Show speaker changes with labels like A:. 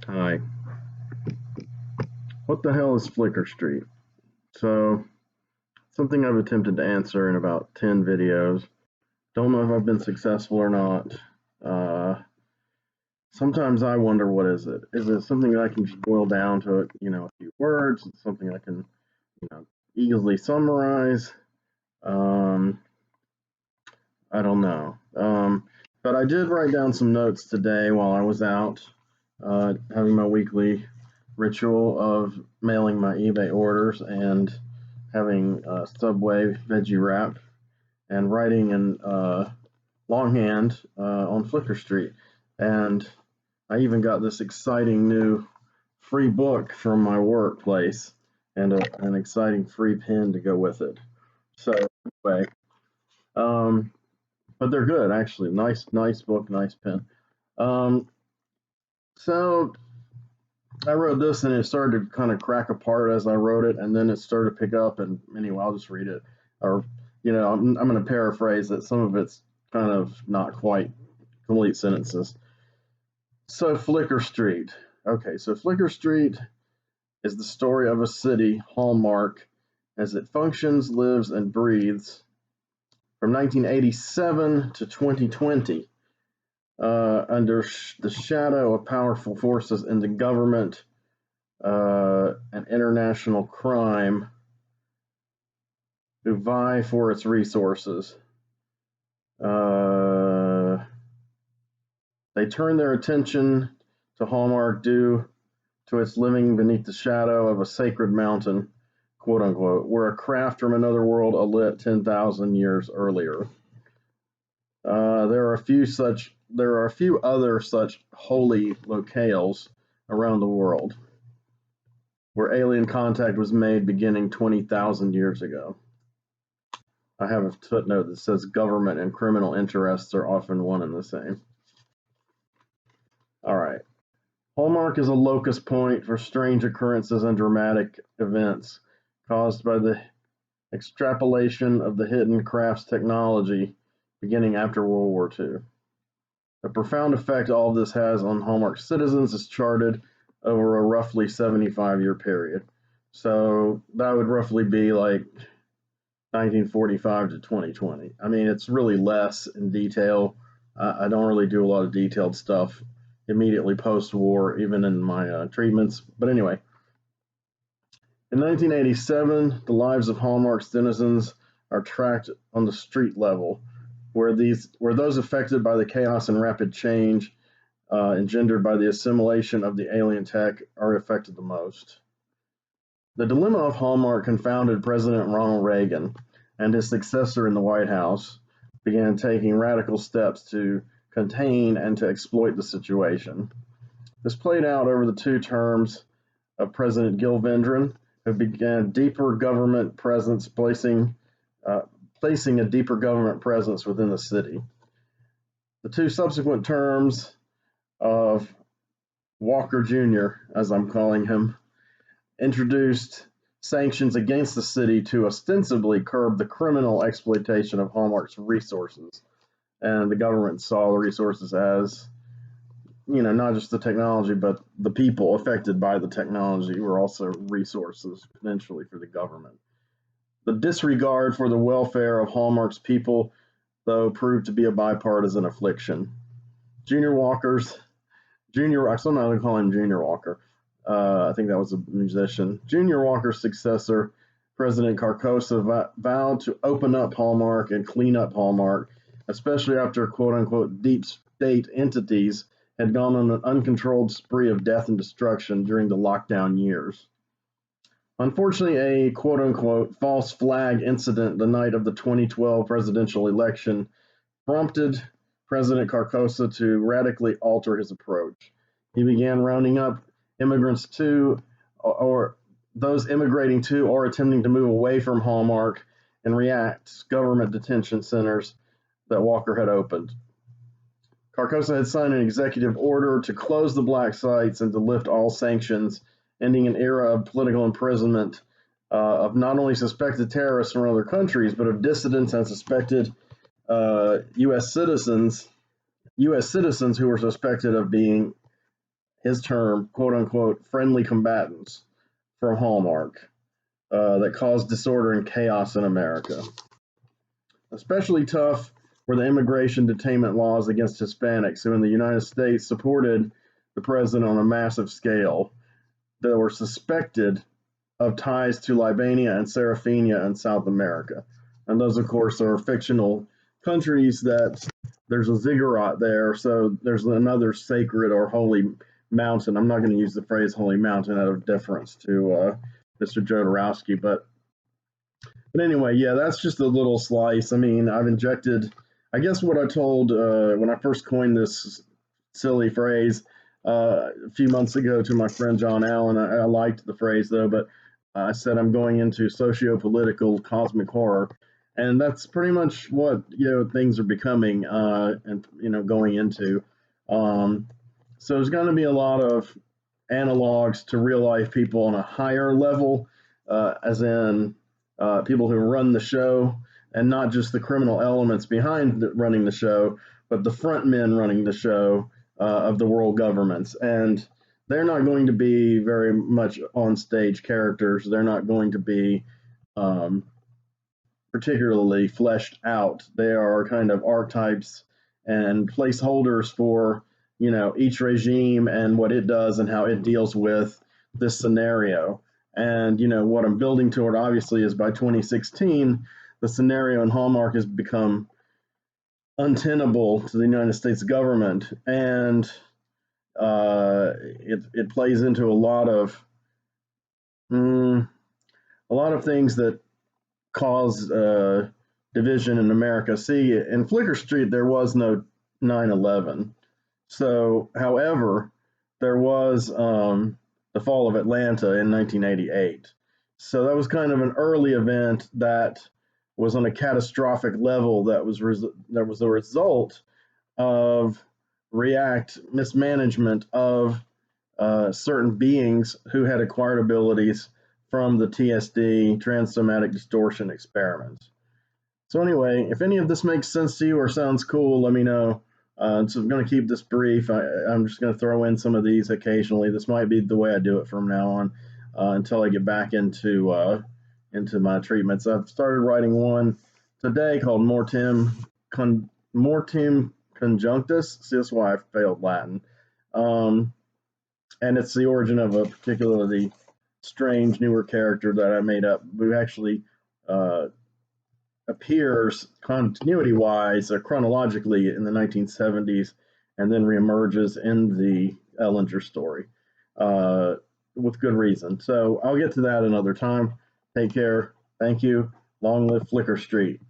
A: Hi. What the hell is Flickr Street? So, something I've attempted to answer in about 10 videos. Don't know if I've been successful or not. Uh, Sometimes I wonder, what is it? Is it something that I can just boil down to, a few words? Something I can, easily summarize? Um, I don't know. But I did write down some notes today while I was out, having my weekly ritual of mailing my eBay orders and having Subway veggie wrap and writing in longhand on Flickr Street. And I even got this exciting new free book from my workplace and an exciting free pen to go with it. So anyway, um, but they're good actually. Nice book, nice pen. Um, so I wrote this and it started to kind of crack apart as I wrote it, and then it started to pick up. And anyway, I'll just read it, or I'm going to paraphrase it. Some of it's kind of not quite complete sentences. So Flickr Street. Okay, so Flickr Street is the story of a city, Hallmark, as it functions, lives, and breathes from 1987 to 2020. Under the shadow of powerful forces in the government and international crime who vie for its resources. They turn their attention to Hallmark due to its living beneath the shadow of a sacred mountain, quote unquote, where a craft from another world alit 10,000 years earlier. There are a few other such holy locales around the world where alien contact was made beginning 20,000 years ago. I have a footnote that says government and criminal interests are often one and the same. All right. Hallmark is a locus point for strange occurrences and dramatic events caused by the extrapolation of the hidden crafts technology beginning after World War II. The profound effect all of this has on Hallmark citizens is charted over a roughly 75-year period. So that would roughly be like 1945 to 2020. I mean, it's really less in detail. I don't really do a lot of detailed stuff immediately post-war, even in my treatments. But anyway, in 1987, the lives of Hallmark's denizens are tracked on the street level, where those affected by the chaos and rapid change engendered by the assimilation of the alien tech are affected the most. The dilemma of Hallmark confounded President Ronald Reagan, and his successor in the White House began taking radical steps to contain and to exploit the situation. This played out over the 2 terms of President Gil Vendren, who began deeper government presence, placing a deeper government presence within the city. The 2 subsequent terms of Walker Jr., as I'm calling him, introduced sanctions against the city to ostensibly curb the criminal exploitation of Hallmark's resources. And the government saw the resources as, not just the technology, but the people affected by the technology were also resources potentially for the government. The disregard for the welfare of Hallmark's people, though, proved to be a bipartisan affliction. I sometimes call him Junior Walker. I think that was a musician. Junior Walker's successor, President Carcosa, vowed to open up Hallmark and clean up Hallmark, especially after quote-unquote deep state entities had gone on an uncontrolled spree of death and destruction during the lockdown years. Unfortunately, a quote-unquote false flag incident the night of the 2012 presidential election prompted President Carcosa to radically alter his approach. He began rounding up immigrants to, or those immigrating to or attempting to move away from Hallmark and react government detention centers that Walker had opened. Carcosa had signed an executive order to close the black sites and to lift all sanctions, ending an era of political imprisonment of not only suspected terrorists from other countries, but of dissidents and suspected U.S. citizens who were suspected of being his term, quote unquote, friendly combatants from Hallmark that caused disorder and chaos in America. Especially tough were the immigration detainment laws against Hispanics who in the United States supported the president on a massive scale that were suspected of ties to Libania and Serafina in South America. And those, of course, are fictional countries that there's a ziggurat there, so there's another sacred or holy mountain. I'm not going to use the phrase holy mountain out of deference to Mr. Jodorowsky, but anyway, yeah, that's just a little slice. I mean, I've injected, I guess what I told when I first coined this silly phrase a few months ago to my friend John Allen. I liked the phrase though, but I said I'm going into socio-political cosmic horror, and that's pretty much what things are becoming and going into. So there's going to be a lot of analogs to real life people on a higher level, as in people who run the show, and not just the criminal elements behind running the show, but the front men running the show of the world governments. And they're not going to be very much on stage characters. They're not going to be particularly fleshed out. They are kind of archetypes and placeholders for each regime and what it does and how it deals with this scenario. And what I'm building toward, obviously, is by 2016, the scenario in Hallmark has become untenable to the United States government, and it plays into a lot of things that cause division in America. See, in Flicker Street, there was no 9/11. So, however, there was the fall of Atlanta in 1988. So that was kind of an early event that was on a catastrophic level. That was the result of mismanagement of certain beings who had acquired abilities from the TSD, transsomatic distortion experiments. So anyway, if any of this makes sense to you or sounds cool, let me know. So I'm going to keep this brief. I'm just going to throw in some of these occasionally. This might be the way I do it from now on until I get back into my treatments. I've started writing one today called Mortem Conjunctus. See, that's why I failed Latin. And it's the origin of a particularly strange newer character that I made up, who actually appears continuity-wise, chronologically in the 1970s, and then reemerges in the Ellinger story with good reason. So I'll get to that another time. Take care. Thank you. Long live Flicker Street.